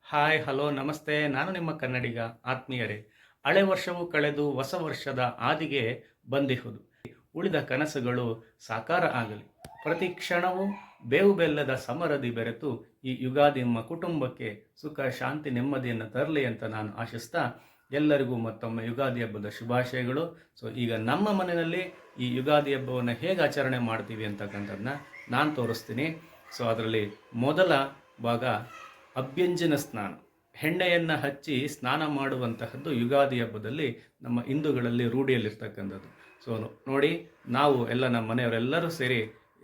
Hi hello ನಮಸ್ತೆ. ನಾನು ನಿಮ್ಮ ಕನ್ನಡಿಗ. ಆತ್ಮೀಯರೇ, ಹಳೆ ವರ್ಷವು ಕಳೆದು ಹೊಸ ವರ್ಷದ ಹಾದಿಗೆ ಬಂದಿಹುದು. ಉಳಿದ ಕನಸುಗಳು ಸಾಕಾರ ಆಗಲಿ. ಪ್ರತಿ ಕ್ಷಣವೂ ಬೇವು ಬೆಲ್ಲದ ಸಮರದಿ ಬೆರೆತು ಈ ಯುಗಾದಿ ನಿಮ್ಮ ಕುಟುಂಬಕ್ಕೆ ಸುಖ ಶಾಂತಿ ನೆಮ್ಮದಿಯನ್ನು ತರಲಿ ಅಂತ ನಾನು ಆಶಿಸ್ತಾ, ಎಲ್ಲರಿಗೂ ಮತ್ತೊಮ್ಮೆ ಯುಗಾದಿ ಹಬ್ಬದ ಶುಭಾಶಯಗಳು. ಈಗ ನಮ್ಮ ಮನೆಯಲ್ಲಿ ಈ ಯುಗಾದಿ ಹಬ್ಬವನ್ನು ಹೇಗೆ ಆಚರಣೆ ಮಾಡ್ತೀವಿ ಅಂತಕ್ಕಂಥದ್ದನ್ನ ನಾನು ತೋರಿಸ್ತೀನಿ. ಅದರಲ್ಲಿ ಮೊದಲ ಭಾಗ ಅಭ್ಯಂಜನ ಸ್ನಾನ. ಎಣ್ಣೆಯನ್ನು ಹಚ್ಚಿ ಸ್ನಾನ ಮಾಡುವಂತಹದ್ದು ಯುಗಾದಿ ಹಬ್ಬದಲ್ಲಿ ನಮ್ಮ ಹಿಂದೂಗಳಲ್ಲಿ ರೂಢಿಯಲ್ಲಿರ್ತಕ್ಕಂಥದ್ದು. ನೋಡಿ, ನಾವು ಎಲ್ಲ ನಮ್ಮ ಮನೆಯವರೆಲ್ಲರೂ ಸೇರಿ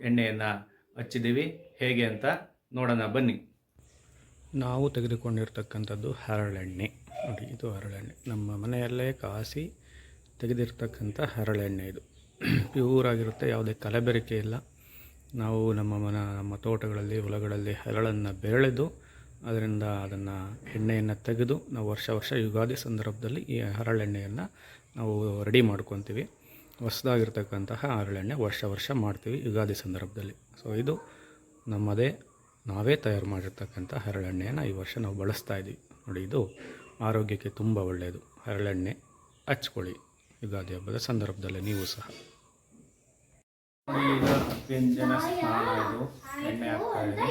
ಎಣ್ಣೆಯನ್ನು ಹಚ್ಚಿದ್ದೀವಿ. ಹೇಗೆ ಅಂತ ನೋಡೋಣ ಬನ್ನಿ. ನಾವು ತೆಗೆದುಕೊಂಡಿರ್ತಕ್ಕಂಥದ್ದು ಹರಳೆಣ್ಣೆ. ನೋಡಿ, ಇದು ಹರಳೆಣ್ಣೆ ನಮ್ಮ ಮನೆಯಲ್ಲೇ ಕಾಸಿ ತೆಗೆದಿರ್ತಕ್ಕಂಥ ಹರಳೆಣ್ಣೆ. ಇದು ಪ್ಯೂರ್ ಆಗಿರುತ್ತೆ, ಯಾವುದೇ ಕಲಬೆರಕೆ ಇಲ್ಲ. ನಾವು ನಮ್ಮ ತೋಟಗಳಲ್ಲಿ ಹೊಲಗಳಲ್ಲಿ ಹರಳನ್ನು ಬೆಳೆದು ಅದರಿಂದ ಅದನ್ನು ಎಣ್ಣೆಯನ್ನು ತೆಗೆದು ನಾವು ವರ್ಷ ಯುಗಾದಿ ಸಂದರ್ಭದಲ್ಲಿ ಈ ಹರಳೆಣ್ಣೆಯನ್ನು ನಾವು ರೆಡಿ ಮಾಡ್ಕೊತೀವಿ. ಹೊಸದಾಗಿರ್ತಕ್ಕಂತಹ ಹರಳೆಣ್ಣೆ ವರ್ಷ ಮಾಡ್ತೀವಿ ಯುಗಾದಿ ಸಂದರ್ಭದಲ್ಲಿ. ಇದು ನಾವೇ ತಯಾರು ಮಾಡಿರ್ತಕ್ಕಂಥ ಹರಳೆಣ್ಣೆಯನ್ನು ಈ ವರ್ಷ ನಾವು ಬಳಸ್ತಾ ಇದ್ದೀವಿ. ನೋಡಿ, ಇದು ಆರೋಗ್ಯಕ್ಕೆ ತುಂಬ ಒಳ್ಳೆಯದು. ಹರಳೆಣ್ಣೆ ಹಚ್ಕೊಳ್ಳಿ ಯುಗಾದಿ ಹಬ್ಬದ ಸಂದರ್ಭದಲ್ಲಿ ನೀವು ಸಹ. ಈಗ ಅಭ್ಯಂಜನ ಸ್ನಾನ. ಇದು ಎಣ್ಣೆ ಹಾಕ್ತಾ ಇದೆ.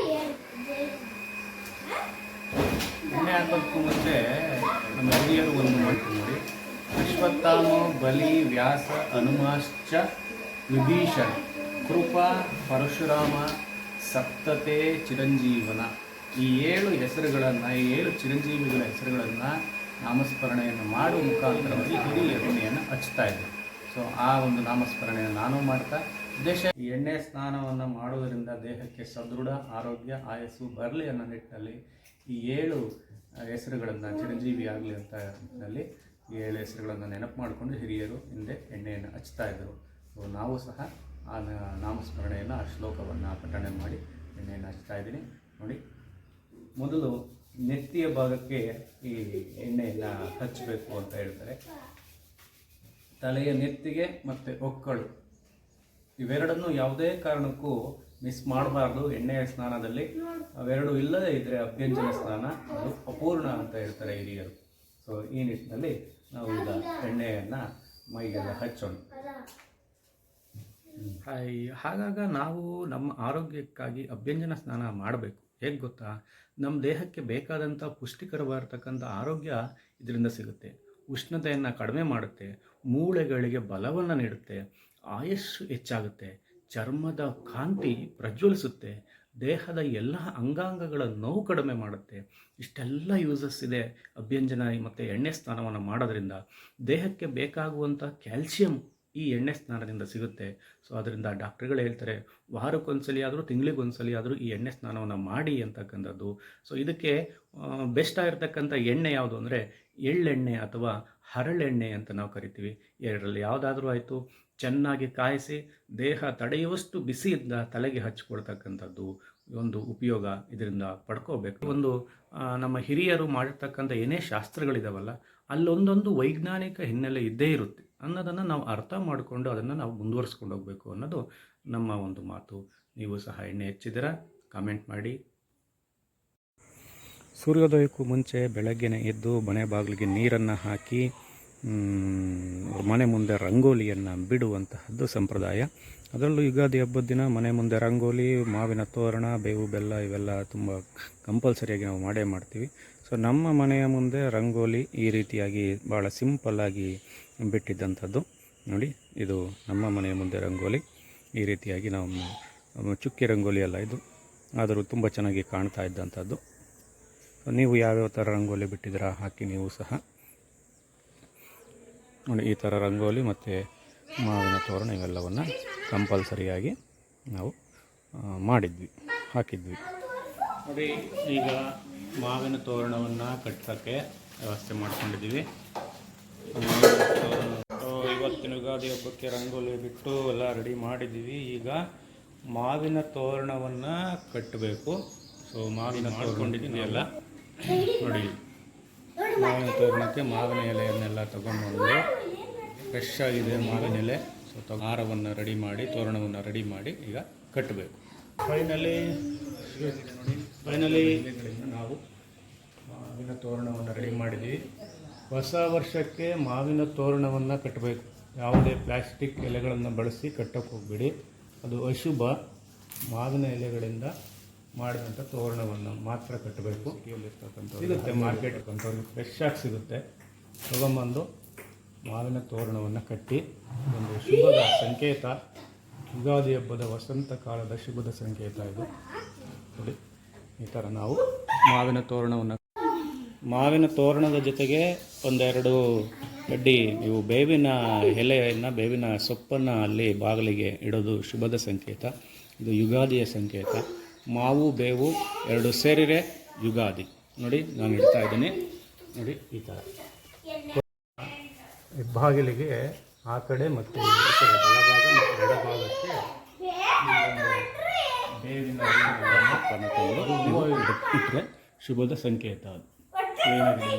ಎಣ್ಣೆ ಹಾಕೋದಕ್ಕೂ ಮುಂಚೆ ನಮ್ಮ ಹಿರಿಯರು ಒಂದು ಮಾಡ್ತೀವಿ ನೋಡಿ. ಅಶ್ವತ್ಥಾಮ ಬಲಿ ವ್ಯಾಸ ಹನುಮಾಶ್ಚ ವಿಭೀಷಣ ಕೃಪಾ ಪರಶುರಾಮ ಸಪ್ತತೆ ಚಿರಂಜೀವನ. ಈ 7 ಹೆಸರುಗಳನ್ನು, ಈ 7 ಚಿರಂಜೀವಿಗಳ ಹೆಸರುಗಳನ್ನು ನಾಮಸ್ಮರಣೆಯನ್ನು ಮಾಡುವ ಮುಖಾಂತರವಾಗಿ ಹಿರಿಯ ಎಣ್ಣೆಯನ್ನು ಹಚ್ತಾ ಇದ್ದರು. ಆ ಒಂದು ನಾಮಸ್ಮರಣೆಯನ್ನು ನಾನು ಮಾಡ್ತಾ ಉದ್ದೇಶ, ಈ ಎಣ್ಣೆ ಸ್ನಾನವನ್ನು ಮಾಡುವುದರಿಂದ ದೇಹಕ್ಕೆ ಸದೃಢ ಆರೋಗ್ಯ ಆಯಸ್ಸು ಬರಲಿ ಅನ್ನೋ ನಿಟ್ಟಿನಲ್ಲಿ ಈ 7 ಹೆಸರುಗಳನ್ನು ಚಿರಂಜೀವಿ ಆಗಲಿ ಅಂತ ನಿಟ್ಟಿನಲ್ಲಿ ಈ 7 ಹೆಸರುಗಳನ್ನು ನೆನಪು ಮಾಡಿಕೊಂಡು ಹಿರಿಯರು ಹಿಂದೆ ಎಣ್ಣೆಯನ್ನು ಹಚ್ತಾ ಇದ್ದರು. ನಾವು ಸಹ ಆ ನಾಮಸ್ಮರಣೆಯನ್ನು, ಆ ಶ್ಲೋಕವನ್ನು ಪಠಣೆ ಮಾಡಿ ಎಣ್ಣೆಯನ್ನು ಹಚ್ತಾ ಇದ್ದೀನಿ. ನೋಡಿ, ಮೊದಲು ನೆತ್ತಿಯ ಭಾಗಕ್ಕೆ ಈ ಎಣ್ಣೆಯನ್ನು ಹಚ್ಚಬೇಕು ಅಂತ ಹೇಳ್ತಾರೆ. ತಲೆಯ ನೆತ್ತಿಗೆ ಮತ್ತು ಒಕ್ಕಳು ಇವೆರಡನ್ನು ಯಾವುದೇ ಕಾರಣಕ್ಕೂ ಮಿಸ್ ಮಾಡಬಾರ್ದು ಎಣ್ಣೆಯ ಸ್ನಾನದಲ್ಲಿ. ಅವೆರಡು ಇಲ್ಲದೇ ಇದ್ದರೆ ಅಭ್ಯಂಜನ ಸ್ನಾನ ಅದು ಅಪೂರ್ಣ ಅಂತ ಹೇಳ್ತಾರೆ ಹಿರಿಯರು. ಈ ನಿಟ್ಟಿನಲ್ಲಿ ನಾವು ಈಗ ಎಣ್ಣೆಯನ್ನು ಮೈಗೆಲ್ಲ ಹಚ್ಚೋಣ. ಹಾಗಾಗ ನಾವು ನಮ್ಮ ಆರೋಗ್ಯಕ್ಕಾಗಿ ಅಭ್ಯಂಜನ ಸ್ನಾನ ಮಾಡಬೇಕು. ಹೇಗೆ ಗೊತ್ತಾ? ನಮ್ಮ ದೇಹಕ್ಕೆ ಬೇಕಾದಂಥ ಪುಷ್ಟಿಕರವಾಗಿರ್ತಕ್ಕಂಥ ಆರೋಗ್ಯ ಇದರಿಂದ ಸಿಗುತ್ತೆ. ಉಷ್ಣತೆಯನ್ನು ಕಡಿಮೆ ಮಾಡುತ್ತೆ, ಮೂಳೆಗಳಿಗೆ ಬಲವನ್ನು ನೀಡುತ್ತೆ, ಆಯಸ್ಸು ಹೆಚ್ಚಾಗುತ್ತೆ, ಚರ್ಮದ ಕಾಂತಿ ಪ್ರಜ್ವಲಿಸುತ್ತೆ, ದೇಹದ ಎಲ್ಲ ಅಂಗಾಂಗಗಳ ನೋವು ಕಡಿಮೆ ಮಾಡುತ್ತೆ. ಇಷ್ಟೆಲ್ಲ ಯೂಸಸ್ ಇದೆ ಅಭ್ಯಂಜನ ಮತ್ತು ಎಣ್ಣೆ ಸ್ನಾನವನ್ನು ಮಾಡೋದ್ರಿಂದ. ದೇಹಕ್ಕೆ ಬೇಕಾಗುವಂಥ ಕ್ಯಾಲ್ಸಿಯಂ ಈ ಎಣ್ಣೆ ಸ್ನಾನದಿಂದ ಸಿಗುತ್ತೆ. ಅದರಿಂದ ಡಾಕ್ಟ್ರುಗಳು ಹೇಳ್ತಾರೆ, ವಾರಕ್ಕೊಂದ್ಸಲಿ ಆದರೂ ತಿಂಗಳಿಗೊಂದ್ಸಲಿ ಆದರೂ ಈ ಎಣ್ಣೆ ಸ್ನಾನವನ್ನು ಮಾಡಿ ಅಂತಕ್ಕಂಥದ್ದು. ಇದಕ್ಕೆ ಬೆಸ್ಟ್ ಆಗಿರ್ತಕ್ಕಂಥ ಎಣ್ಣೆ ಯಾವುದು ಅಂದರೆ ಎಳ್ಳೆಣ್ಣೆ ಅಥವಾ ಹರಳೆಣ್ಣೆ ಅಂತ ನಾವು ಕರಿತೀವಿ. ಎರಡರಲ್ಲಿ ಯಾವುದಾದ್ರೂ ಆಯಿತು. ಚೆನ್ನಾಗಿ ಕಾಯಿಸಿ ದೇಹ ತಡೆಯುವಷ್ಟು ಬಿಸಿಯಿಂದ ತಲೆಗೆ ಹಚ್ಕೊಳ್ತಕ್ಕಂಥದ್ದು ಒಂದು ಉಪಯೋಗ ಇದರಿಂದ ಪಡ್ಕೋಬೇಕು. ಒಂದು ನಮ್ಮ ಹಿರಿಯರು ಮಾಡಿರ್ತಕ್ಕಂಥ ಏನೇ ಶಾಸ್ತ್ರಗಳಿದಾವಲ್ಲ, ಅಲ್ಲೊಂದೊಂದು ವೈಜ್ಞಾನಿಕ ಹಿನ್ನೆಲೆ ಇದ್ದೇ ಇರುತ್ತೆ ಅನ್ನೋದನ್ನು ನಾವು ಅರ್ಥ ಮಾಡಿಕೊಂಡು ಅದನ್ನು ನಾವು ಮುಂದುವರಿಸ್ಕೊಂಡು ಹೋಗಬೇಕು ಅನ್ನೋದು ನಮ್ಮ ಒಂದು ಮಾತು. ನೀವು ಸಹ ಎಣ್ಣೆ ಹಚ್ಚಿದ್ದೀರಾ? ಕಾಮೆಂಟ್ ಮಾಡಿ. ಸೂರ್ಯೋದಯಕ್ಕೂ ಮುಂಚೆ ಬೆಳಗ್ಗೆನೆ ಎದ್ದು ಮನೆ ಬಾಗಿಲಿಗೆ ನೀರನ್ನು ಹಾಕಿ ಮನೆ ಮುಂದೆ ರಂಗೋಲಿಯನ್ನು ಬಿಡುವಂತಹದ್ದು ಸಂಪ್ರದಾಯ. ಅದರಲ್ಲೂ ಯುಗಾದಿ ಹಬ್ಬದ ದಿನ ಮನೆ ಮುಂದೆ ರಂಗೋಲಿ, ಮಾವಿನ ತೋರಣ, ಬೇವು ಬೆಲ್ಲ ಇವೆಲ್ಲ ತುಂಬ ಕಂಪಲ್ಸರಿಯಾಗಿ ನಾವು ಮಾಡ್ತೀವಿ. ನಮ್ಮ ಮನೆಯ ಮುಂದೆ ರಂಗೋಲಿ ಈ ರೀತಿಯಾಗಿ ಭಾಳ ಸಿಂಪಲ್ಲಾಗಿ ಬಿಟ್ಟಿದ್ದಂಥದ್ದು. ನೋಡಿ, ಇದು ನಮ್ಮ ಮನೆಯ ಮುಂದೆ ರಂಗೋಲಿ. ಈ ರೀತಿಯಾಗಿ ನಾವು ಚುಕ್ಕಿ ರಂಗೋಲಿ ಅಲ್ಲ ಇದು, ಆದರೂ ತುಂಬ ಚೆನ್ನಾಗಿ ಕಾಣ್ತಾ ಇದ್ದಂಥದ್ದು. ನೀವು ಯಾವ್ಯಾವ ಥರ ರಂಗೋಲಿ ಬಿಟ್ಟಿದ್ದೀರಾ ಹಾಕಿ ನೀವು ಸಹ. ನೋಡಿ, ಈ ಥರ ರಂಗೋಲಿ ಮತ್ತು ಮಾವಿನ ತೋರಣ ಇವೆಲ್ಲವನ್ನು ಕಂಪಲ್ಸರಿಯಾಗಿ ನಾವು ಹಾಕಿದ್ವಿ. ನೋಡಿ, ಈಗ ಮಾವಿನ ತೋರಣವನ್ನು ಕಟ್ಟೋಕ್ಕೆ ವ್ಯವಸ್ಥೆ ಮಾಡ್ಕೊಂಡಿದ್ದೀವಿ. ಇವತ್ತಿನ ಯುಗಾದಿ ಹಬ್ಬಕ್ಕೆ ರಂಗೋಲಿ ಬಿಟ್ಟು ಎಲ್ಲ ರೆಡಿ ಮಾಡಿದ್ದೀವಿ. ಈಗ ಮಾವಿನ ತೋರಣವನ್ನು ಕಟ್ಟಬೇಕು. ಮಾವಿನ ಮಾಡ್ಕೊಂಡಿದ್ದೀನಿ ಎಲ್ಲ. ನೋಡಿ, ಮಾವಿನ ತೋರಣಕ್ಕೆ ಮಾವಿನ ಎಲೆಯನ್ನೆಲ್ಲ ತಗೊಂಡು ಫ್ರೆಶ್ ಆಗಿದೆ ಮಾವಿನ ಎಲೆ. ಹಾರವನ್ನು ರೆಡಿ ಮಾಡಿ, ತೋರಣವನ್ನು ರೆಡಿ ಮಾಡಿ ಈಗ ಕಟ್ಟಬೇಕು. ಫೈನಲಿ ನಾವು ಮಾವಿನ ತೋರಣವನ್ನು ರೆಡಿ ಮಾಡಿದ್ವಿ. ಹೊಸ ವರ್ಷಕ್ಕೆ ಮಾವಿನ ತೋರಣವನ್ನು ಕಟ್ಟಬೇಕು. ಯಾವುದೇ ಪ್ಲಾಸ್ಟಿಕ್ ಎಲೆಗಳನ್ನು ಬಳಸಿ ಕಟ್ಟಕ್ಕೆ ಹೋಗ್ಬೇಡಿ, ಅದು ಅಶುಭ. ಮಾವಿನ ಎಲೆಗಳಿಂದ ಮಾಡಿದಂಥ ತೋರಣವನ್ನು ಮಾತ್ರ ಕಟ್ಟಬೇಕು. ಸಿಗುತ್ತೆ ಮಾರ್ಕೆಟ್ ಅಂತವ್ರಿಗೆ ಫ್ರೆಶ್ ಆಗಿ ಸಿಗುತ್ತೆ. ತಗೊಂಬಂದು ಮಾವಿನ ತೋರಣವನ್ನು ಕಟ್ಟಿ ಒಂದು ಶುಭದ ಸಂಕೇತ, ಯುಗಾದಿ ಹಬ್ಬದ ವಸಂತ ಕಾಲದ ಶುಭದ ಸಂಕೇತ ಇದು. ನೋಡಿ, ಈ ಥರ ನಾವು ಮಾವಿನ ತೋರಣದ ಜೊತೆಗೆ ಒಂದೆರಡು ಕಡ್ಡಿ ನೀವು ಬೇವಿನ ಎಲೆಯನ್ನು, ಬೇವಿನ ಸೊಪ್ಪನ್ನು ಅಲ್ಲಿ ಬಾಗಿಲಿಗೆ ಇಡೋದು ಶುಭದ ಸಂಕೇತ. ಇದು ಯುಗಾದಿಯ ಸಂಕೇತ. ಮಾವು ಬೇವು ಎರಡು ಸೇರಿರೆ ಯುಗಾದಿ. ನೋಡಿ, ನಾನು ಇಡ್ತಾ ಇದ್ದೀನಿ. ನೋಡಿ, ಈ ಥರ ಬಾಗಿಲಿಗೆ ಆ ಕಡೆ ಮತ್ತು ಈ ಕಡೆ ಬಲಭಾಗ ಮತ್ತು ಎಡಭಾಗಕ್ಕೆ ಬೇವಿನ ಎಲೆಗಳನ್ನು ಇಟ್ಟರೆ ಶುಭದ ಸಂಕೇತ. ಅದು ಏನಾಗಿದೆ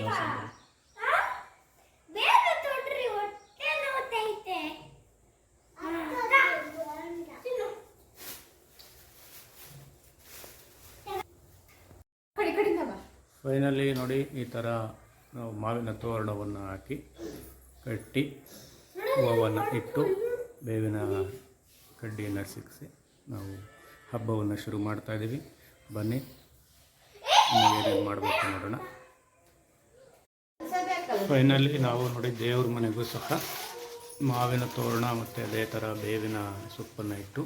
ಫೈನಲಿ ನೋಡಿ, ಈ ಥರ ನಾವು ಮಾವಿನ ತೋರಣವನ್ನು ಹಾಕಿ ಕಟ್ಟಿ ಹೂವನ್ನು ಇಟ್ಟು ಬೇವಿನ ಕಡ್ಡಿಯನ್ನು ಸಿಕ್ಕಿಸಿ ನಾವು ಹಬ್ಬವನ್ನು ಶುರು ಮಾಡ್ತಾಯಿದ್ದೀವಿ. ಬನ್ನಿ, ಏನೇನು ಮಾಡಬೇಕು ನೋಡೋಣ. ಫೈನಲಿ ನಾವು ನೋಡಿ ದೇವ್ರ ಮನೆಗೂ ಸಹ ಮಾವಿನ ತೋರಣ ಮತ್ತು ಅದೇ ಥರ ಬೇವಿನ ಸೊಪ್ಪನ್ನು ಇಟ್ಟು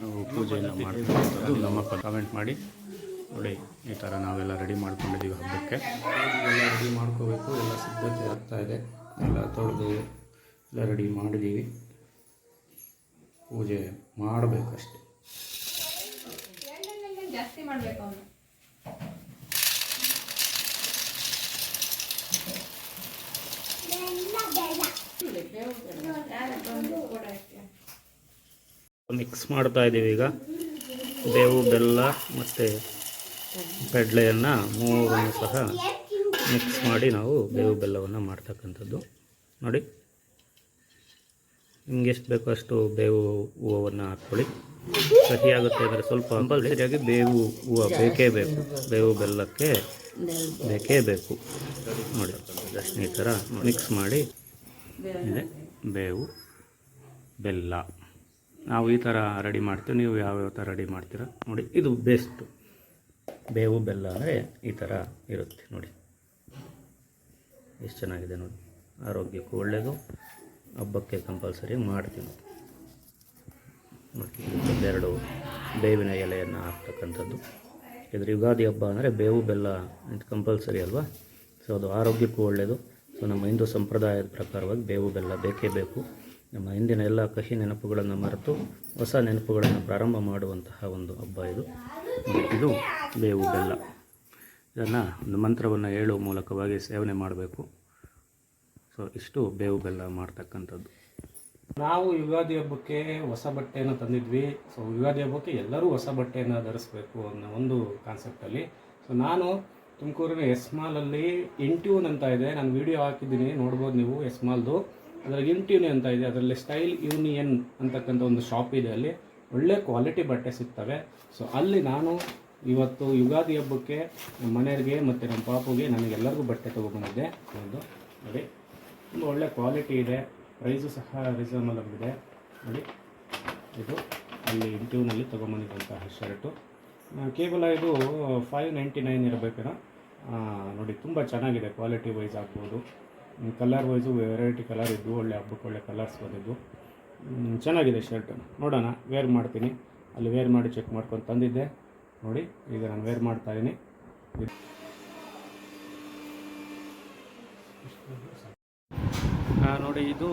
ನಾವು ಪೂಜೆಯನ್ನು ಮಾಡ್ತೀವಿ. ನಮ್ಮ ಕಮೆಂಟ್ ಮಾಡಿ. ನೋಡಿ, ಈ ಥರ ನಾವೆಲ್ಲ ರೆಡಿ ಮಾಡ್ಕೊಂಡಿದ್ದೀವಿ ಹಬ್ಬಕ್ಕೆ. ಎಲ್ಲ ರೆಡಿ ಮಾಡ್ಕೋಬೇಕು, ಎಲ್ಲ ಸಿದ್ಧತೆ ಆಗ್ತಾಯಿದೆ. ಎಲ್ಲ ತೊಳೆದು ಎಲ್ಲ ರೆಡಿ ಮಾಡಿದ್ದೀವಿ. ಪೂಜೆ ಮಾಡಬೇಕಷ್ಟೆ. ಜಾಸ್ತಿ ಮಾಡಬೇಕು ಅವನು. ಮಿಕ್ಸ್ ಮಾಡ್ತಾ ಇದ್ದೀವಿ ಈಗ. ಬೇವು, ಬೆಲ್ಲ ಮತ್ತು ಕಡಲೆಯನ್ನು ಮೂರನ್ನು ಸಹ ಮಿಕ್ಸ್ ಮಾಡಿ ನಾವು ಬೇವು ಬೆಲ್ಲವನ್ನು ಮಾಡ್ತಕ್ಕಂಥದ್ದು. ನೋಡಿ, ನಿಮ್ಗೆ ಎಷ್ಟು ಬೇಕೋ ಅಷ್ಟು ಬೇವು ಹೂವನ್ನು ಹಾಕ್ಕೊಳ್ಳಿ. ಕಹಿಯಾಗುತ್ತೆ ಅಂದರೆ ಸ್ವಲ್ಪ ಕಂಪಲ್ಸರಿಯಾಗಿ ಬೇವು ಹೂವು ಬೇಕೇ ಬೇಕು. ಬೇವು ಬೆಲ್ಲಕ್ಕೆ ಬೇಕೇ ಬೇಕು. ನೋಡಿ, ಜಸ್ಟ್ ಈ ಥರ ಮಿಕ್ಸ್ ಮಾಡಿ ಇದೆ ಬೇವು ಬೆಲ್ಲ. ನಾವು ಈ ಥರ ರೆಡಿ ಮಾಡ್ತೀವಿ. ನೀವು ಯಾವ್ಯಾವ ಥರ ರೆಡಿ ಮಾಡ್ತೀರ ನೋಡಿ. ಇದು ಬೆಸ್ಟು. ಬೇವು ಬೆಲ್ಲ ಅಂದರೆ ಈ ಥರ ಇರುತ್ತೆ. ನೋಡಿ, ಎಷ್ಟು ಚೆನ್ನಾಗಿದೆ ನೋಡಿ. ಆರೋಗ್ಯಕ್ಕೂ ಒಳ್ಳೆಯದು. ಹಬ್ಬಕ್ಕೆ ಕಂಪಲ್ಸರಿ ಮಾಡ್ತೀವಿ. ನೋಡಿ, ಎರಡು ಬೇವಿನ ಎಲೆಯನ್ನು ಹಾಕ್ತಕ್ಕಂಥದ್ದು. ಇದ್ರ ಯುಗಾದಿ ಹಬ್ಬ ಅಂದರೆ ಬೇವು ಬೆಲ್ಲ ಇದು ಕಂಪಲ್ಸರಿ ಅಲ್ವಾ. ಸೊ ಅದು ಆರೋಗ್ಯಕ್ಕೂ ಒಳ್ಳೆಯದು. ಸೊ ನಮ್ಮ ಹಿಂದೂ ಸಂಪ್ರದಾಯದ ಪ್ರಕಾರವಾಗಿ ಬೇವು ಬೆಲ್ಲ ಬೇಕೇ ಬೇಕು. ನಮ್ಮ ಹಿಂದಿನ ಎಲ್ಲ ಕಹಿ ನೆನಪುಗಳನ್ನು ಮರೆತು ಹೊಸ ನೆನಪುಗಳನ್ನು ಪ್ರಾರಂಭ ಮಾಡುವಂತಹ ಒಂದು ಹಬ್ಬ ಇದು. ಇದು ಬೇವು ಬೆಲ್ಲ. ಇದನ್ನು ಒಂದು ಮಂತ್ರವನ್ನು ಹೇಳುವ ಮೂಲಕವಾಗಿ ಸೇವನೆ ಮಾಡಬೇಕು. ಸೊ ಇಷ್ಟು ಬೇವು ಬೆಲ್ಲ ಮಾಡ್ತಕ್ಕಂಥದ್ದು. ನಾವು ಯುಗಾದಿ ಹಬ್ಬಕ್ಕೆ ಹೊಸ ಬಟ್ಟೆಯನ್ನು ತಂದಿದ್ವಿ. ಸೊ ಯುಗಾದಿ ಹಬ್ಬಕ್ಕೆ ಎಲ್ಲರೂ ಹೊಸ ಬಟ್ಟೆಯನ್ನು ಧರಿಸಬೇಕು ಅನ್ನೋ ಒಂದು ಕಾನ್ಸೆಪ್ಟಲ್ಲಿ. ಸೊ ನಾನು ತುಮಕೂರಿನ ಎಸ್ ಮಾಲಲ್ಲಿ ಇಂಟ್ಯೂನ್ ಅಂತ ಇದೆ, ನಾನು ವಿಡಿಯೋ ಹಾಕಿದ್ದೀನಿ, ನೋಡ್ಬೋದು ನೀವು. ಎಸ್ ಮಾಲ್ದು ಅದರಲ್ಲಿ ಇಂಟ್ಯೂನ್ ಅಂತ ಇದೆ. ಅದರಲ್ಲಿ ಸ್ಟೈಲ್ ಯೂನಿಯನ್ ಅಂತಕ್ಕಂಥ ಒಂದು ಶಾಪ್ ಇದೆ. ಅಲ್ಲಿ ಒಳ್ಳೆ ಕ್ವಾಲಿಟಿ ಬಟ್ಟೆ ಸಿಗ್ತವೆ. ಸೊ ಅಲ್ಲಿ ನಾನು ಇವತ್ತು ಯುಗಾದಿ ಹಬ್ಬಕ್ಕೆ ನಮ್ಮ ಮನೆಯವರಿಗೆ ಮತ್ತು ನಮ್ಮ ಪಾಪುಗೆ ನನಗೆಲ್ಲರಿಗೂ ಬಟ್ಟೆ ತೊಗೊಬಂದಿದ್ದೆ. ಒಂದು ನೋಡಿ, ತುಂಬ ಒಳ್ಳೆ ಕ್ವಾಲಿಟಿ ಇದೆ. ಪ್ರೈಸು ಸಹ ರೀಸನಬಲ್ ಆಗಿದೆ. ನೋಡಿ, ಇದು ಅಲ್ಲಿ ಇಂಟ್ಯೂನಲ್ಲಿ ತೊಗೊಂಬಂದಿದ್ದಂತಹ ಶರ್ಟು. ಕೇವಲ ಇದು 599 ಇರಬೇಕೇನೋ. ನೋಡಿ, ತುಂಬ ಚೆನ್ನಾಗಿದೆ. ಕ್ವಾಲಿಟಿ ವೈಸ್ ಆಗ್ಬೋದು, ಕಲರ್ ವೈಸು ವೆರೈಟಿ ಕಲರ್ ಇದ್ದು, ಒಳ್ಳೆ ಹಬ್ಬಕ್ಕೆ ಒಳ್ಳೆ ಕಲರ್ಸ್ ಬಂದಿದ್ದು. ಚೆನ್ನಾಗಿದೆ ಶರ್ಟು. ನೋಡೋಣ, ವೇರ್ ಮಾಡ್ತೀನಿ. ಅಲ್ಲಿ ವೇರ್ ಮಾಡಿ ಚೆಕ್ ಮಾಡ್ಕೊಂಡು ತಂದಿದ್ದೆ. ನೋಡಿ, ಈಗ ನಾನು ವೇರ್ ಮಾಡ್ತಾಯಿದ್ದೀನಿ. ನೋಡಿ, ಇದು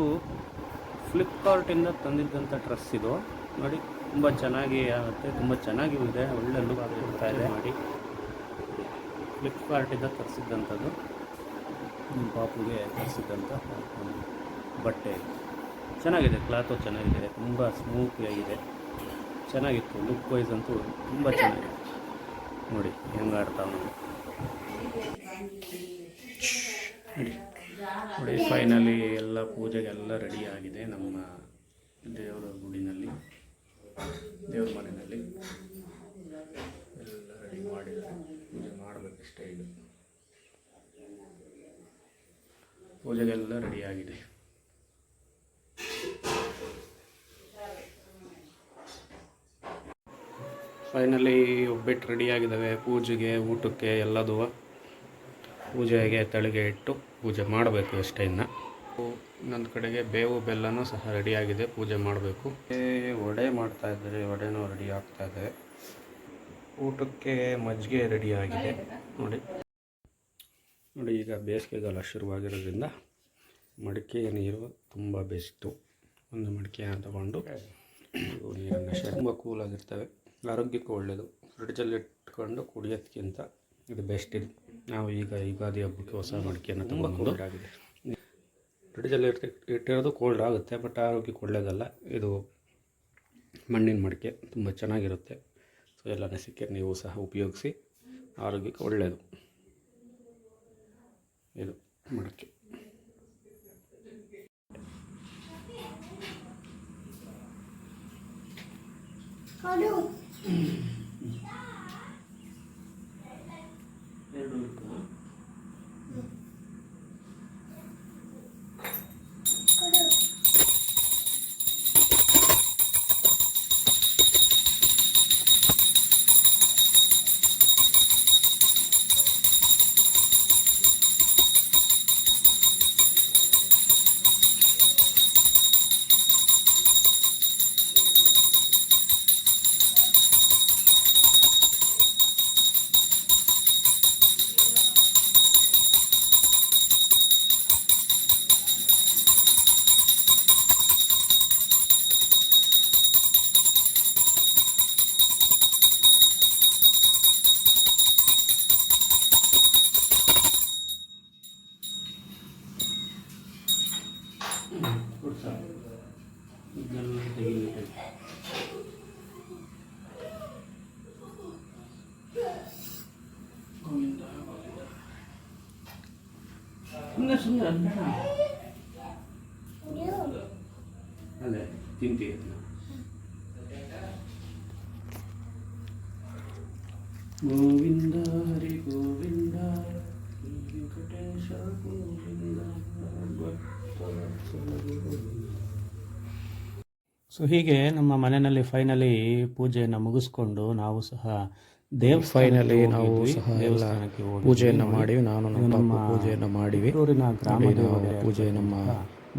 ಫ್ಲಿಪ್ಕಾರ್ಟಿಂದ ತಂದಿದ್ದಂಥ ಡ್ರೆಸ್ ಇದು. ನೋಡಿ, ತುಂಬ ಚೆನ್ನಾಗಿ ಆಗುತ್ತೆ, ತುಂಬ ಚೆನ್ನಾಗಿ ಇದೆ, ಒಳ್ಳೆ ಲುಕ್ ಆಗಿರ್ತಾ ಇದೆ. ಮಾಡಿ ಫ್ಲಿಪ್ಕಾರ್ಟಿಂದ ತರಿಸಿದ್ದಂಥದ್ದು, ನಿಮ್ಮ ಪಾಪುಗೆ ತರಿಸಿದ್ದಂಥ ಬಟ್ಟೆ. ಚೆನ್ನಾಗಿದೆ, ಕ್ಲಾತು ಚೆನ್ನಾಗಿದೆ, ತುಂಬ ಸ್ಮೂತಿಯಾಗಿದೆ, ಚೆನ್ನಾಗಿತ್ತು. ಲುಕ್ ವೈಸ್ ಅಂತೂ ತುಂಬ ಚೆನ್ನಾಗಿದೆ. ನೋಡಿ ಹೆಂಗೆ ಆಡ್ತಾವೆ ನೋಡಿ. ನೋಡಿ, ಫೈನಲಿ ಎಲ್ಲ ಪೂಜೆಗೆಲ್ಲ ರೆಡಿ ಆಗಿದೆ. ನಮ್ಮ ದೇವರ ಗುಡಿನಲ್ಲಿ, ದೇವ್ರ ಮನೆಯಲ್ಲಿ ಎಲ್ಲ ರೆಡಿ ಮಾಡಿದ್ದಾರೆ. ಪೂಜೆ ಮಾಡಬೇಕಷ್ಟೇ. ಇದು ಪೂಜೆಗೆಲ್ಲ ರೆಡಿಯಾಗಿದೆ. ಫೈನಲಿ ಒಬ್ಬಟ್ಟು ರೆಡಿಯಾಗಿದ್ದಾವೆ. ಪೂಜೆಗೆ ಊಟಕ್ಕೆ ಎಲ್ಲದೂ ಪೂಜೆಗೆ ತಳಿಗೆ ಇಟ್ಟು ಪೂಜೆ ಮಾಡಬೇಕು ಅಷ್ಟೇ. ಇನ್ನು ಇನ್ನೊಂದು ಕಡೆಗೆ ಬೇವು ಬೆಲ್ಲನೂ ಸಹ ರೆಡಿಯಾಗಿದೆ, ಪೂಜೆ ಮಾಡಬೇಕು. ವಡೆ ಮಾಡ್ತಾ ಇದ್ದಾರೆ, ವಡೆನೂ ರೆಡಿ ಆಗ್ತಾ ಇದೆ. ಊಟಕ್ಕೆ ಮಜ್ಜಿಗೆ ರೆಡಿಯಾಗಿದೆ ನೋಡಿ. ಈಗ ಬೇಸಿಗೆಗಾಲ ಶುರುವಾಗಿರೋದ್ರಿಂದ ಮಡಿಕೆ ನೀರು ತುಂಬ ಬೆಸ್ಟು. ಒಂದು ಮಡಿಕೆಯನ್ನು ತಗೊಂಡು ನೀರನ್ನು ತುಂಬ ಕೂಲಾಗಿರ್ತವೆ, ಆರೋಗ್ಯಕ್ಕೂ ಒಳ್ಳೆಯದು. ಫ್ರಿಡ್ಜಲ್ಲಿ ಇಟ್ಕೊಂಡು ಕುಡಿಯೋದಕ್ಕಿಂತ ಇದು ಬೆಸ್ಟ್. ಇದು ನಾವು ಈಗ ಯುಗಾದಿ ಹಬ್ಬಕ್ಕೆ ಹೊಸ ಮಡಿಕೆಯನ್ನು ತಗೊಂಡು ಆಗಿದೆ. ಫ್ರಿಡ್ಜಲ್ಲಿ ಇಟ್ಟಿರೋದು ಕೋಲ್ಡ್ ಆಗುತ್ತೆ, ಬಟ್ ಆರೋಗ್ಯಕ್ಕೆ ಒಳ್ಳೆಯದಲ್ಲ. ಇದು ಮಣ್ಣಿನ ಮಡಿಕೆ ತುಂಬ ಚೆನ್ನಾಗಿರುತ್ತೆ. ಸೊ ಎಲ್ಲನೇ ಸಿಕ್ಕರೆ ನೀವು ಸಹ ಉಪಯೋಗಿಸಿ, ಆರೋಗ್ಯಕ್ಕೆ ಒಳ್ಳೆಯದು ಇದು ಮಡಿಕೆ. ಅದೇ ತಿಂತೀವಿ. ಗೋವಿಂದ ಹರಿ ಗೋವಿಂದ ವೆಂಕಟೇಶ ಗೋವಿಂದ. ಸೊ ಹೀಗೆ ನಮ್ಮ ಮನೆಯಲ್ಲಿ ಫೈನಲಿ ಪೂಜೆಯನ್ನು ಮುಗಿಸ್ಕೊಂಡು ನಾವು ಸಹ ಫೈನಲಿ ನಾವು ಸಹ ಎಲ್ಲ ಪೂಜೆಯನ್ನು ಮಾಡಿವಿ. ನಾನು ನಮ್ಮ ಪೂಜೆಯನ್ನು ಮಾಡಿವಿ. ಪೂಜೆ ನಮ್ಮ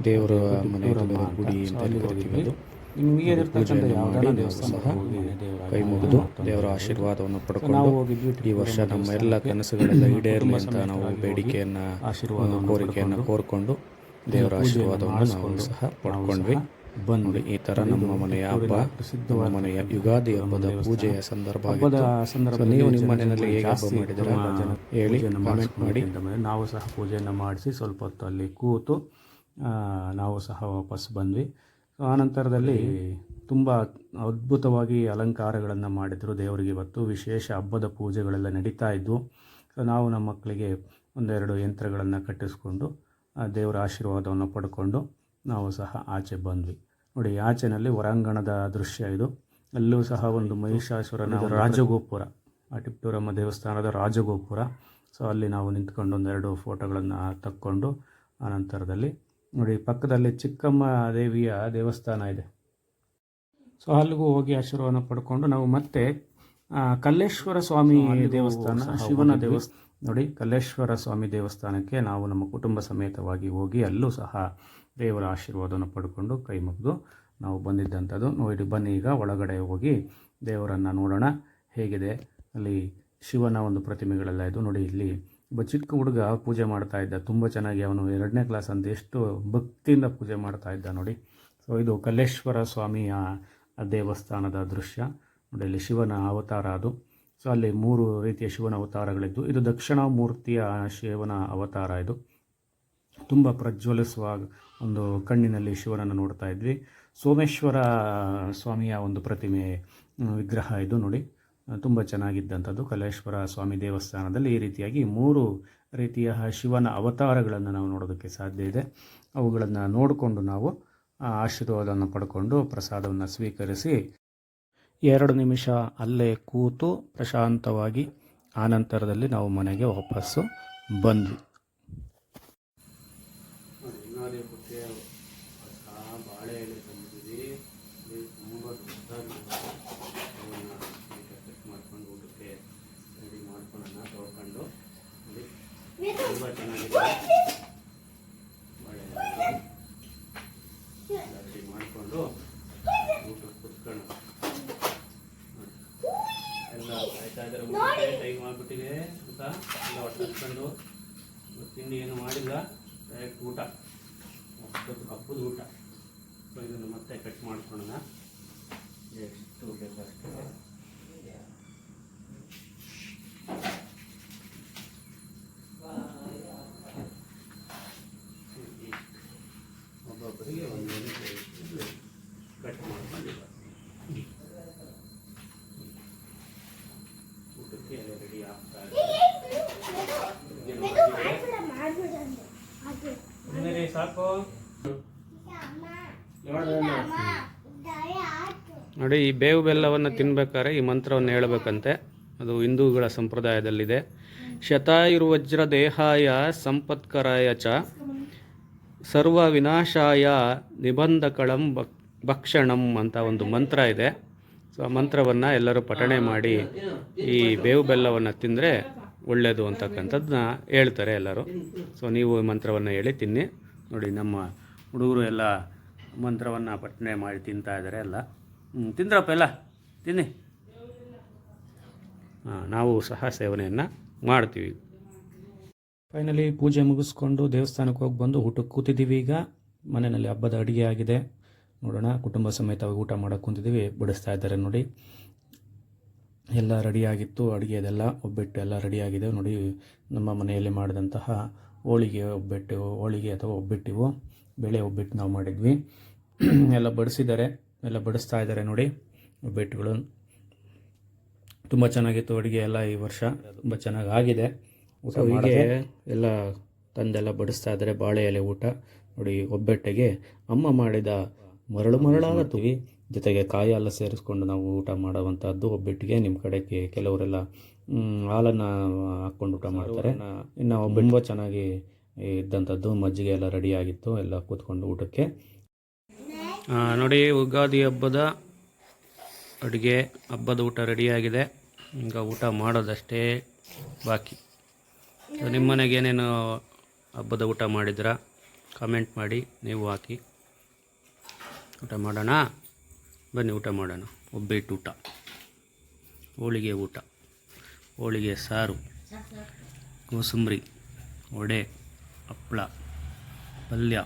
ದೇವರ ಮನೆ ಗುಡಿ ಅಂತ ಕರಿತೀವಿ. ಪೂಜೆಯನ್ನು ಮಾಡಿ ನಾವು ಸಹ ಕೈ ಮುಗಿದು ದೇವರ ಆಶೀರ್ವಾದವನ್ನು ಪಡ್ಕೊಂಡು ಈ ವರ್ಷ ನಮ್ಮ ಎಲ್ಲ ಕನಸುಗಳೆಲ್ಲ ಈಡೇರಲಿ ಅಂತ ನಾವು ಬೇಡಿಕೆಯನ್ನು ಕೋರಿಕೆಯನ್ನು ಕೋರ್ಕೊಂಡು ದೇವರ ಆಶೀರ್ವಾದವನ್ನು ನಾವು ಸಹ ಪಡ್ಕೊಂಡ್ವಿ. ಬಂದ್ವಿ. ಈ ಥರ ನಮ್ಮ ಮನೆಯ ಹಬ್ಬ, ನಮ್ಮ ಮನೆಯ ಯುಗಾದಿ ಹಬ್ಬದ ಪೂಜೆಯ ಸಂದರ್ಭ ಆಗಿತ್ತು. ನೀವು ನಿಮ್ಮ ಮನೆಯಲ್ಲಿ ಹೇಗೆ ಹಬ್ಬ ಮಾಡಿದರೆ ಹೇಳಿ, ಕಾಮೆಂಟ್ ಮಾಡಿ. ನಾವು ಸಹ ಪೂಜೆಯನ್ನು ಮಾಡಿಸಿ ಸ್ವಲ್ಪ ಹೊತ್ತು ಅಲ್ಲಿ ಕೂತು ನಾವು ಸಹ ವಾಪಸ್ ಬಂದ್ವಿ. ಆನಂತರದಲ್ಲಿ ತುಂಬ ಅದ್ಭುತವಾಗಿ ಅಲಂಕಾರಗಳನ್ನು ಮಾಡಿದರು ದೇವರಿಗೆ. ಇವತ್ತು ವಿಶೇಷ ಹಬ್ಬದ ಪೂಜೆಗಳೆಲ್ಲ ನಡೀತಾ ಇದ್ವು. ಸೊ ನಾವು ನಮ್ಮ ಮಕ್ಕಳಿಗೆ ಒಂದೆರಡು ಯಂತ್ರಗಳನ್ನು ಕಟ್ಟಿಸ್ಕೊಂಡು ದೇವರ ಆಶೀರ್ವಾದವನ್ನು ಪಡ್ಕೊಂಡು ನಾವು ಸಹ ಆಚೆ ಬಂದ್ವಿ. ನೋಡಿ, ಆಚೆನಲ್ಲಿ ಹೊರಾಂಗಣದ ದೃಶ್ಯ ಇದು. ಅಲ್ಲೂ ಸಹ ಒಂದು ಮಹಿಷಾಸುರನ ರಾಜಗೋಪುರ, ಟಿಪ್ಪೂರಮ್ಮ ದೇವಸ್ಥಾನದ ರಾಜಗೋಪುರ. ಸೊ ಅಲ್ಲಿ ನಾವು ನಿಂತ್ಕೊಂಡು ಒಂದೆರಡು ಫೋಟೋಗಳನ್ನು ತಕ್ಕೊಂಡು ಆನಂತರದಲ್ಲಿ ನೋಡಿ ಪಕ್ಕದಲ್ಲಿ ಚಿಕ್ಕಮ್ಮ ದೇವಿಯ ದೇವಸ್ಥಾನ ಇದೆ. ಸೊ ಅಲ್ಲಿಗೂ ಹೋಗಿ ಆಶೀರ್ವಾದ ಪಡ್ಕೊಂಡು ನಾವು ಮತ್ತೆ ಕಲ್ಲೇಶ್ವರ ಸ್ವಾಮಿ ದೇವಸ್ಥಾನ, ಶಿವನ ದೇವಸ್ಥಾನ ನೋಡಿ, ಕಲ್ಲೇಶ್ವರ ಸ್ವಾಮಿ ದೇವಸ್ಥಾನಕ್ಕೆ ನಾವು ನಮ್ಮ ಕುಟುಂಬ ಸಮೇತವಾಗಿ ಹೋಗಿ ಅಲ್ಲೂ ಸಹ ದೇವರ ಆಶೀರ್ವಾದವನ್ನು ಪಡ್ಕೊಂಡು ಕೈ ಮುಗಿದು ನಾವು ಬಂದಿದ್ದಂಥದ್ದು. ನೋಡಿ, ಬನ್ನಿ ಈಗ ಒಳಗಡೆ ಹೋಗಿ ದೇವರನ್ನು ನೋಡೋಣ ಹೇಗಿದೆ. ಅಲ್ಲಿ ಶಿವನ ಒಂದು ಪ್ರತಿಮೆಗಳೆಲ್ಲ ಇದು ನೋಡಿ. ಇಲ್ಲಿ ಒಬ್ಬ ಚಿಕ್ಕ ಹುಡುಗ ಪೂಜೆ ಮಾಡ್ತಾ ಇದ್ದ, ತುಂಬ ಚೆನ್ನಾಗಿ. ಅವನು 2ನೇ ಕ್ಲಾಸ್ ಅಂತ ಎಷ್ಟು ಭಕ್ತಿಯಿಂದ ಪೂಜೆ ಮಾಡ್ತಾ ಇದ್ದ ನೋಡಿ. ಸೊ ಇದು ಕಲ್ಲೇಶ್ವರ ಸ್ವಾಮಿಯ ದೇವಸ್ಥಾನದ ದೃಶ್ಯ ನೋಡಿ. ಅಲ್ಲಿ ಶಿವನ ಅವತಾರ ಅದು. ಸೊ ಅಲ್ಲಿ 3 ರೀತಿಯ ಶಿವನ ಅವತಾರಗಳಿದ್ದು, ಇದು ದಕ್ಷಿಣಾಮೂರ್ತಿಯ ಶಿವನ ಅವತಾರ. ಇದು ತುಂಬ ಪ್ರಜ್ವಲಿಸುವ ಒಂದು ಕಣ್ಣಿನಲ್ಲಿ ಶಿವನನ್ನು ನೋಡ್ತಾ ಇದ್ವಿ. ಸೋಮೇಶ್ವರ ಸ್ವಾಮಿಯ ಒಂದು ಪ್ರತಿಮೆ ವಿಗ್ರಹ ಇದು ನೋಡಿ, ತುಂಬ ಚೆನ್ನಾಗಿದ್ದಂಥದ್ದು. ಕಲ್ಲೇಶ್ವರ ಸ್ವಾಮಿ ದೇವಸ್ಥಾನದಲ್ಲಿ ಈ ರೀತಿಯಾಗಿ 3 ರೀತಿಯ ಶಿವನ ಅವತಾರಗಳನ್ನು ನಾವು ನೋಡೋದಕ್ಕೆ ಸಾಧ್ಯ ಇದೆ. ಅವುಗಳನ್ನು ನೋಡಿಕೊಂಡು ನಾವು ಆಶೀರ್ವಾದವನ್ನು ಪಡ್ಕೊಂಡು ಪ್ರಸಾದವನ್ನು ಸ್ವೀಕರಿಸಿ 2 ನಿಮಿಷ ಅಲ್ಲೇ ಕೂತು ಪ್ರಶಾಂತವಾಗಿ ಆನಂತರದಲ್ಲಿ ನಾವು ಮನೆಗೆ ವಾಪಸ್ಸು ಬಂದ್ವಿ. ತುಂಬ ಚೆನ್ನಾಗಿದೆ. ರೆಡಿ ಮಾಡಿಕೊಂಡು ಊಟಕ್ಕೆ ಕುತ್ಕೊಳ್ಳೋಣ. ಎಲ್ಲ ಆಯ್ತಾ ಇದ್ದಾರೆ. ಊಟಕ್ಕೆ ಟೈಮ್ ಆಗಿಬಿಟ್ಟಿದೆ ಊಟ ಎಲ್ಲ ಹೊಟ್ಟೆ ಹಚ್ಕೊಂಡು ತಿಂಡಿ ಏನು ಮಾಡಿಲ್ಲ, ಡೈರೆಕ್ಟ್ ಊಟ, ಹಬ್ಬದ ಊಟ. ಸೊ ಇದನ್ನು ಮತ್ತೆ ಕಟ್ ಮಾಡ್ಕೊಳ್ಳೋಣ. ಎಷ್ಟು ಬೇಕಷ್ಟು ಒಬ್ಬೊಬ್ಬರಿಗೆ ಒಂದೊಂದು ಕಟ್ ಮಾಡ್ಕೊಂಡಿಲ್ಲ. ಊಟಕ್ಕೆ ಎಲ್ಲ ರೆಡಿ ಆಗ್ತಾ ಇದೆ. ಸಾಕು ನೋಡಿ, ಈ ಬೇವು ಬೆಲ್ಲವನ್ನು ತಿನ್ಬೇಕಾದ್ರೆ ಈ ಮಂತ್ರವನ್ನು ಹೇಳಬೇಕಂತೆ. ಅದು ಹಿಂದೂಗಳ ಸಂಪ್ರದಾಯದಲ್ಲಿದೆ. ಶತಾಯುರ್ವಜ್ರ ದೇಹಾಯ ಸಂಪತ್ಕರಾಯ ಚ ಸರ್ವ ವಿನಾಶಾಯ ನಿಬಂಧಕಳಂ ಭಕ್ಷಣಂ ಅಂತ ಒಂದು ಮಂತ್ರ ಇದೆ. ಸೊ ಆ ಮಂತ್ರವನ್ನು ಎಲ್ಲರೂ ಪಠಣೆ ಮಾಡಿ ಈ ಬೇವು ಬೆಲ್ಲವನ್ನು ತಿಂದರೆ ಒಳ್ಳೆಯದು ಅಂತಕ್ಕಂಥದ್ದನ್ನ ಹೇಳ್ತಾರೆ ಎಲ್ಲರೂ. ಸೊ ನೀವು ಮಂತ್ರವನ್ನು ಹೇಳಿ ತಿನ್ನಿ. ನೋಡಿ, ನಮ್ಮ ಹುಡುಗರು ಎಲ್ಲ ಮಂತ್ರವನ್ನು ಪಠಣೆ ಮಾಡಿ ತಿಂತಾ ಇದ್ದಾರೆ. ಎಲ್ಲ ತಿಂದ್ರಪ್ಪ, ಎಲ್ಲ ತಿನ್ನಿ. ನಾವು ಸಹ ಸೇವನೆಯನ್ನು ಮಾಡ್ತೀವಿ. ಫೈನಲಿ ಪೂಜೆ ಮುಗಿಸ್ಕೊಂಡು ದೇವಸ್ಥಾನಕ್ಕೆ ಹೋಗಿ ಬಂದು ಊಟಕ್ಕೆ ಕೂತಿದ್ದೀವಿ. ಈಗ ಮನೆಯಲ್ಲಿ ಹಬ್ಬದ ಅಡುಗೆ ಆಗಿದೆ. ನೋಡೋಣ, ಕುಟುಂಬ ಸಮೇತವಾಗಿ ಊಟ ಮಾಡೋಕ್ಕೆ ಕುಂತಿದ್ದೀವಿ. ಬಡಿಸ್ತಾ ಇದ್ದಾರೆ ನೋಡಿ. ಎಲ್ಲ ರೆಡಿಯಾಗಿತ್ತು, ಅಡುಗೆದೆಲ್ಲ ಒಬ್ಬಟ್ಟು ಎಲ್ಲ ರೆಡಿಯಾಗಿದೆ ನೋಡಿ. ನಮ್ಮ ಮನೆಯಲ್ಲಿ ಮಾಡಿದಂತಹ ಹೋಳಿಗೆ ಅಥವಾ ಒಬ್ಬಟ್ಟಿವು, ಬೇಳೆ ಒಬ್ಬಟ್ಟು ನಾವು ಮಾಡಿದ್ವಿ. ಎಲ್ಲ ಬಡಿಸಿದ್ದಾರೆ, ಎಲ್ಲ ಬಡಿಸ್ತಾ ಇದ್ದಾರೆ ನೋಡಿ. ಒಬ್ಬಟ್ಟುಗಳು ತುಂಬ ಚೆನ್ನಾಗಿತ್ತು. ಅಡುಗೆ ಎಲ್ಲ ಈ ವರ್ಷ ತುಂಬ ಚೆನ್ನಾಗಿ ಆಗಿದೆ. ಊಟ ಹೀಗೆ ಎಲ್ಲ ತಂದೆಲ್ಲ ಬಡಿಸ್ತಾ ಇದ್ದಾರೆ. ಬಾಳೆ ಎಲೆ ಊಟ ನೋಡಿ. ಒಬ್ಬಟ್ಟಿಗೆ ಅಮ್ಮ ಮಾಡಿದ ಮರಳಾದ ತುವಿ ಜೊತೆಗೆ ಕಾಯಿ ಎಲ್ಲ ಸೇರಿಸ್ಕೊಂಡು ನಾವು ಊಟ ಮಾಡುವಂಥದ್ದು ಒಬ್ಬಟ್ಟಿಗೆ. ನಿಮ್ಮ ಕಡೆಗೆ ಕೆಲವರೆಲ್ಲ ಹಾಲನ್ನು ಹಾಕ್ಕೊಂಡು ಊಟ ಮಾಡ್ತಾರೆ. ಇನ್ನು ಒಬ್ಬಟ್ಟು ಚೆನ್ನಾಗಿ ಇದ್ದಂಥದ್ದು. ಮಜ್ಜಿಗೆ ಎಲ್ಲ ರೆಡಿಯಾಗಿತ್ತು. ಎಲ್ಲ ಕೂತ್ಕೊಂಡು ಊಟಕ್ಕೆ ನೋಡಿ. ಯುಗಾದಿ ಹಬ್ಬದ ಅಡುಗೆ, ಹಬ್ಬದ ಊಟ ರೆಡಿಯಾಗಿದೆ. ಈಗ ಊಟ ಮಾಡೋದಷ್ಟೇ ಬಾಕಿ. ನಿಮ್ಮ ಮನೆಗೆ ಏನೇನು ಹಬ್ಬದ ಊಟ ಮಾಡಿದ್ರಾ ಕಾಮೆಂಟ್ ಮಾಡಿ, ನೀವು ಹಾಕಿ. ಊಟ ಮಾಡೋಣ ಬನ್ನಿ, ಊಟ ಮಾಡೋಣ. ಒಬ್ಬಟ್ಟು ಊಟ, ಹೋಳಿಗೆ ಊಟ, ಹೋಳಿಗೆ ಸಾರು, ಕೋಸಂಬರಿ, ವಡೆ, ಹಪ್ಪಳ, ಪಲ್ಯ,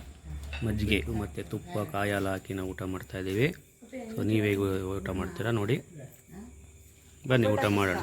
ಮಜ್ಜಿಗೆ ಮತ್ತು ತುಪ್ಪ, ಕಾಯೆಲ್ಲ ಹಾಕಿ ನಾವು ಊಟ ಮಾಡ್ತಾಯಿದ್ದೀವಿ. ಸೊ ನೀವೇ ಊಟ ಮಾಡ್ತೀರಾ ನೋಡಿ. ಬನ್ನಿ ಊಟ ಮಾಡೋಣ.